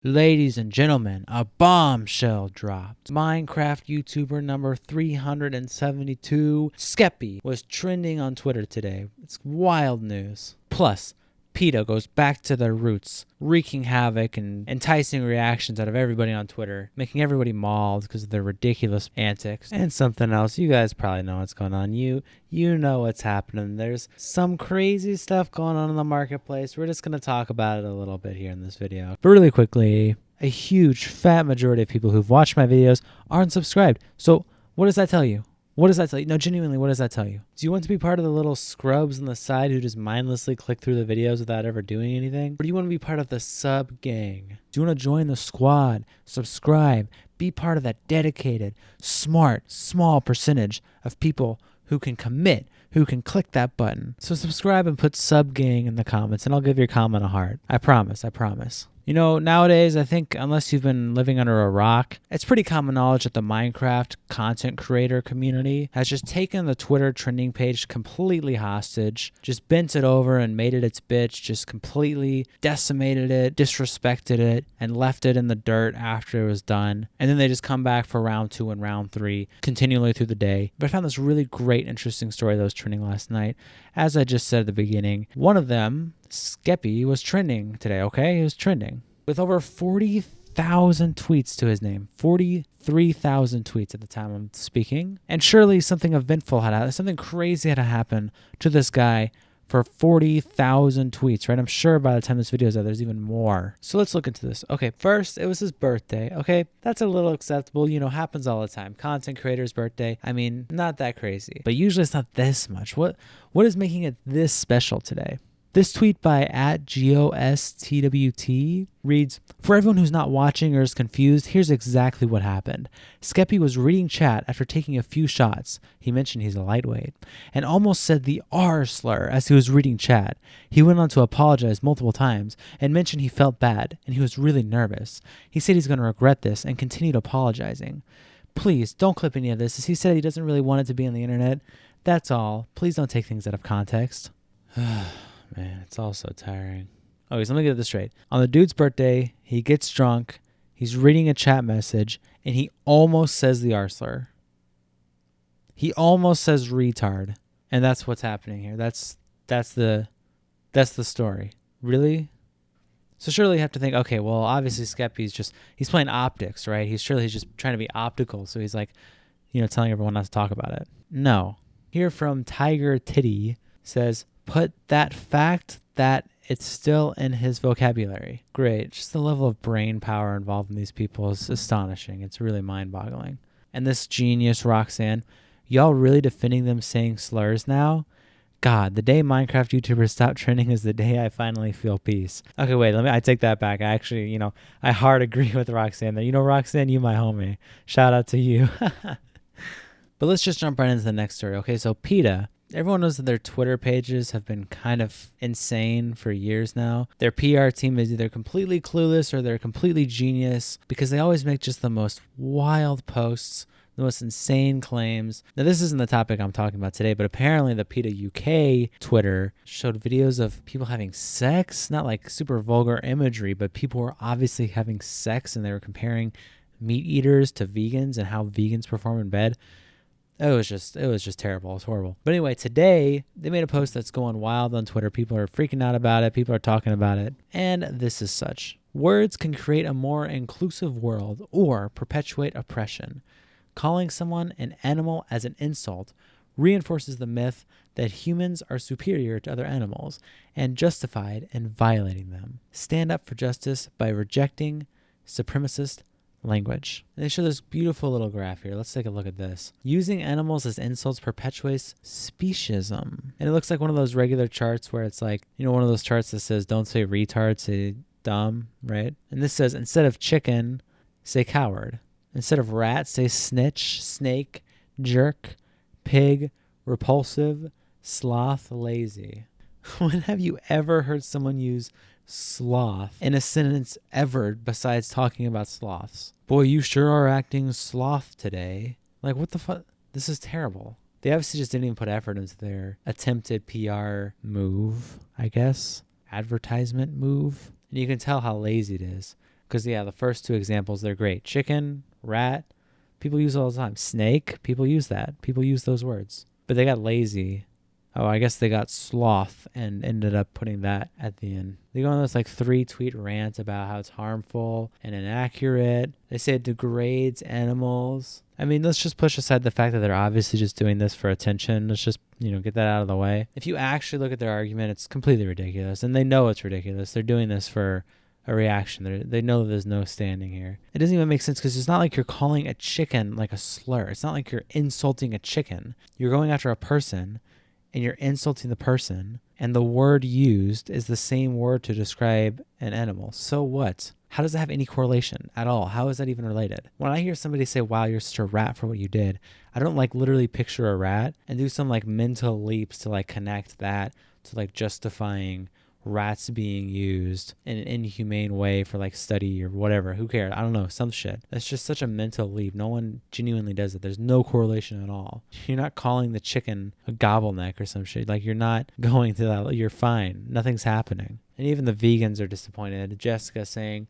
Ladies and gentlemen, a bombshell dropped. Minecraft YouTuber number 372, Skeppy, was trending on Twitter today. It's wild news. Plus, Peta goes back to their roots, wreaking havoc and enticing reactions out of everybody on Twitter, making everybody mauled because of their ridiculous antics. And something else, you guys probably know what's going on. You know what's happening. There's some crazy stuff going on in the marketplace. We're just going to talk about it a little bit here in this video. But really quickly, a huge fat majority of people who've watched my videos aren't subscribed. So what does that tell you? What does that tell you? No, genuinely, what does that tell you? Do you want to be part of the little scrubs on the side who just mindlessly click through the videos without ever doing anything? Or do you want to be part of the sub gang? Do you want to join the squad, subscribe, be part of that dedicated, smart, small percentage of people who can commit, who can click that button? So subscribe and put sub gang in the comments and I'll give your comment a heart. I promise, I promise. You know, nowadays, I think unless you've been living under a rock, it's pretty common knowledge that the Minecraft content creator community has just taken the Twitter trending page completely hostage, just bent it over and made it its bitch, just completely decimated it, disrespected it, and left it in the dirt after it was done. And then they just come back for round 2 and round 3, continually through the day. But I found this really great, interesting story that was trending last night. As I just said at the beginning, one of them, Skeppy, was trending today, okay? He was trending with over 40,000 tweets to his name. 43,000 tweets at the time I'm speaking. And surely something eventful something crazy had to happen to this guy for 40,000 tweets, right? I'm sure by the time this video is out, there's even more. So let's look into this. Okay, first, it was his birthday. Okay, that's a little acceptable. You know, happens all the time. Content creator's birthday. I mean, not that crazy. But usually it's not this much. What is making it this special today? This tweet by @GOSTWT reads, "For everyone who's not watching or is confused, here's exactly what happened. Skeppy was reading chat after taking a few shots. He mentioned he's a lightweight, and almost said the R slur as he was reading chat. He went on to apologize multiple times and mentioned he felt bad and he was really nervous. He said he's going to regret this and continued apologizing. Please don't clip any of this, as he said he doesn't really want it to be on the internet. That's all. Please don't take things out of context." Man, it's all so tiring. Okay, so let me get this straight. On the dude's birthday, he gets drunk, he's reading a chat message, and he almost says the R slur. He almost says retard. And that's what's happening here. That's the story. Really? So surely you have to think, okay, well, obviously Skeppy's he's playing optics, right? He's just trying to be optical. So he's like, telling everyone not to talk about it. No. Here from Tiger Titty says, "Put that fact that it's still in his vocabulary." Great. Just the level of brain power involved in these people is astonishing. It's really mind-boggling. And this genius, Roxanne, y'all really defending them saying slurs now? God, the day Minecraft YouTubers stop trending is the day I finally feel peace. Okay, wait, I take that back. I actually, I hard agree with Roxanne there. Roxanne, you my homie. Shout out to you. But let's just jump right into the next story. Okay, so Peta. Everyone knows that their Twitter pages have been kind of insane for years now. Their PR team is either completely clueless or they're completely genius because they always make just the most wild posts, the most insane claims. Now, this isn't the topic I'm talking about today, but apparently the PETA UK Twitter showed videos of people having sex, not like super vulgar imagery, but people were obviously having sex and they were comparing meat eaters to vegans and how vegans perform in bed. It was just terrible. It was horrible. But anyway, today they made a post that's going wild on Twitter. People are freaking out about it. People are talking about it. And this is such. "Words can create a more inclusive world or perpetuate oppression. Calling someone an animal as an insult reinforces the myth that humans are superior to other animals and justified in violating them. Stand up for justice by rejecting supremacist language." And they show this beautiful little graph here. Let's take a look at this. "Using animals as insults perpetuates speciesism." And it looks like one of those regular charts where it's like, one of those charts that says, don't say retard, say dumb, right? And this says, instead of chicken, say coward. Instead of rat, say snitch, snake, jerk, pig, repulsive, sloth, lazy. When have you ever heard someone use sloth in a sentence ever besides talking about sloths? "Boy, you sure are acting sloth today." Like, what the fuck? This is terrible. They obviously just didn't even put effort into their attempted PR move, I guess. Advertisement move. And you can tell how lazy it is. Because, yeah, the first two examples, they're great. Chicken, rat, people use it all the time. Snake, people use that. People use those words. But they got lazy. Oh, I guess they got sloth and ended up putting that at the end. They go on this like 3-tweet rant about how it's harmful and inaccurate. They say it degrades animals. I mean, let's just push aside the fact that they're obviously just doing this for attention. Let's just, get that out of the way. If you actually look at their argument, it's completely ridiculous. And they know it's ridiculous. They're doing this for a reaction. They know there's no standing here. It doesn't even make sense because it's not like you're calling a chicken like a slur. It's not like you're insulting a chicken. You're going after a person and you're insulting the person, and the word used is the same word to describe an animal. So what? How does that have any correlation at all? How is that even related? When I hear somebody say, wow, you're such a rat for what you did, I don't like literally picture a rat and do some like mental leaps to like connect that to like justifying rats being used in an inhumane way for like study or whatever. Who cares? I don't know, some shit. That's just such a mental leap. No one genuinely does it. There's no correlation at all. You're not calling the chicken a gobbleneck or some shit. Like, you're not going to that. You're fine. Nothing's happening. And even the vegans are disappointed. Jessica saying,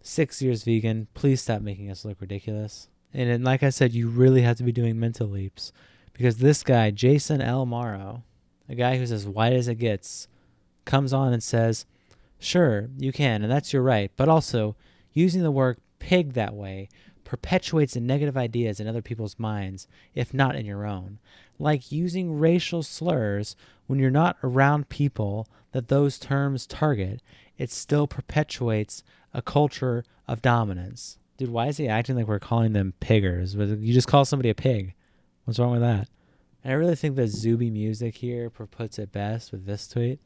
6 years vegan, please stop making us look ridiculous. And then, like I said, you really have to be doing mental leaps, because this guy, Jason L. Morrow, a guy who's as white as it gets, comes on and says, sure, you can, and that's your right, but also using the word pig that way perpetuates the negative ideas in other people's minds, if not in your own. Like using racial slurs when you're not around people that those terms target, it still perpetuates a culture of dominance. Dude, why is he acting like we're calling them piggers? You just call somebody a pig. What's wrong with that? And I really think that Zuby Music here puts it best with this tweet.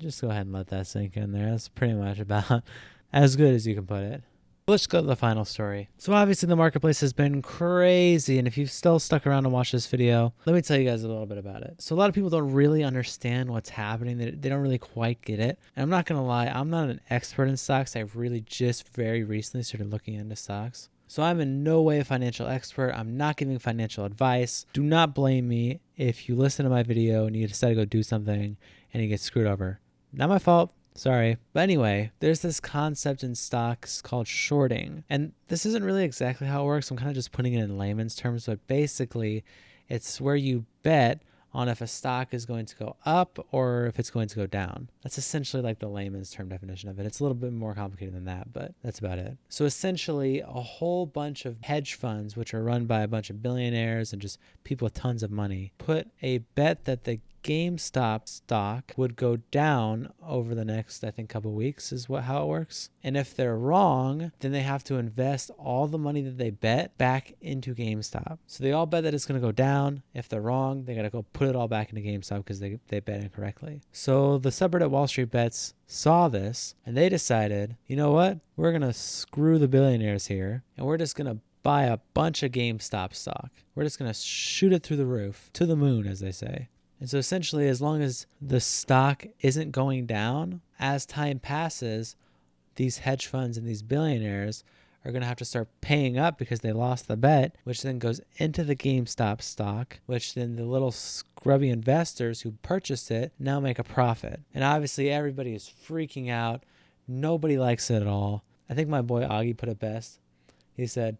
Just go ahead and let that sink in there. That's pretty much about as good as you can put it. Let's go to the final story. So obviously the marketplace has been crazy, and if you've still stuck around to watch this video, let me tell you guys a little bit about it. So a lot of people don't really understand what's happening. They don't really quite get it. And I'm not going to lie, I'm not an expert in stocks. I've really just very recently started looking into stocks. So I'm in no way a financial expert. I'm not giving financial advice. Do not blame me if you listen to my video and you decide to go do something and you get screwed over. Not my fault. Sorry. But anyway, there's this concept in stocks called shorting. And this isn't really exactly how it works. I'm kind of just putting it in layman's terms. But basically, it's where you bet on if a stock is going to go up or if it's going to go down. That's essentially like the layman's term definition of it. It's a little bit more complicated than that, but that's about it. So essentially, a whole bunch of hedge funds, which are run by a bunch of billionaires and just people with tons of money, put a bet that the GameStop stock would go down over the next, I think, couple of weeks is how it works. And if they're wrong, then they have to invest all the money that they bet back into GameStop. So they all bet that it's going to go down. If they're wrong, they got to go put it all back into GameStop because they bet incorrectly. So the subreddit Wall Street Bets saw this and they decided, you know what? We're going to screw the billionaires here and we're just going to buy a bunch of GameStop stock. We're just going to shoot it through the roof, to the moon, as they say. And so essentially, as long as the stock isn't going down, as time passes, these hedge funds and these billionaires are going to have to start paying up because they lost the bet, which then goes into the GameStop stock, which then the little scrubby investors who purchased it now make a profit. And obviously, everybody is freaking out. Nobody likes it at all. I think my boy Augie put it best. He said,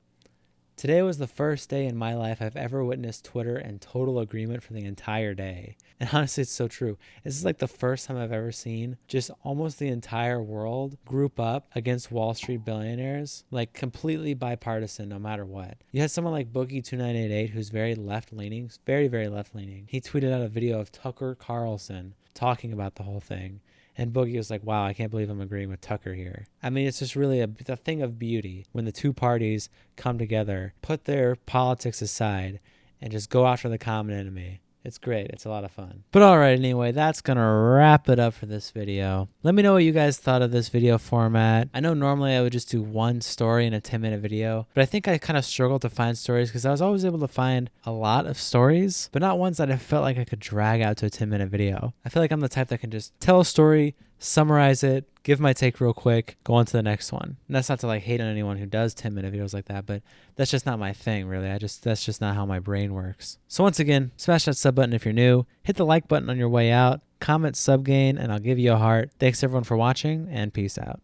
"Today was the first day in my life I've ever witnessed Twitter in total agreement for the entire day." And honestly, it's so true. This is like the first time I've ever seen just almost the entire world group up against Wall Street billionaires, like completely bipartisan no matter what. You had someone like Boogie2988 who's very left-leaning, very, very left-leaning. He tweeted out a video of Tucker Carlson talking about the whole thing. And Boogie was like, wow, I can't believe I'm agreeing with Tucker here. I mean, it's just really a thing of beauty when the two parties come together, put their politics aside, and just go after the common enemy. It's great. It's a lot of fun. But all right, anyway, that's going to wrap it up for this video. Let me know what you guys thought of this video format. I know normally I would just do one story in a 10-minute video, but I think I kind of struggled to find stories because I was always able to find a lot of stories, but not ones that I felt like I could drag out to a 10-minute video. I feel like I'm the type that can just tell a story, summarize it, give my take real quick, go on to the next one. And that's not to like hate on anyone who does 10-minute videos like that, but that's just not my thing, really. That's just not how my brain works. So once again, smash that sub button if you're new, hit the like button on your way out, comment sub gain, and I'll give you a heart. Thanks everyone for watching, and peace out.